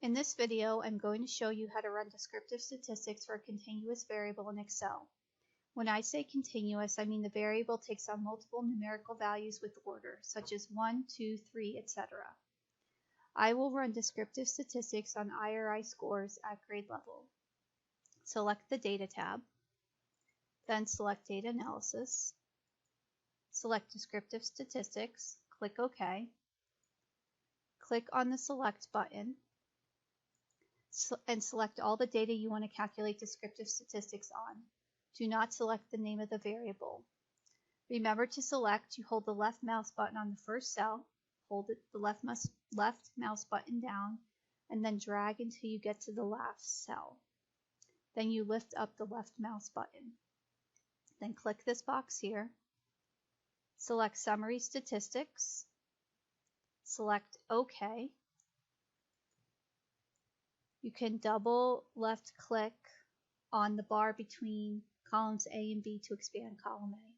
In this video, I'm going to show you how to run descriptive statistics for a continuous variable in Excel. When I say continuous, I mean the variable takes on multiple numerical values with order, such as 1, 2, 3, etc. I will run descriptive statistics on IRI scores at grade level. Select the Data tab, then select Data Analysis, select Descriptive Statistics, click OK, click on the Select button, and select all the data you want to calculate descriptive statistics on. Do not select the name of the variable. Remember to select, you hold the left mouse button on the first cell, hold the left mouse button down, and then drag until you get to the last cell. Then you lift up the left mouse button. Then click this box here, select Summary Statistics, select OK. You can double left click on the bar between columns A and B to expand column A.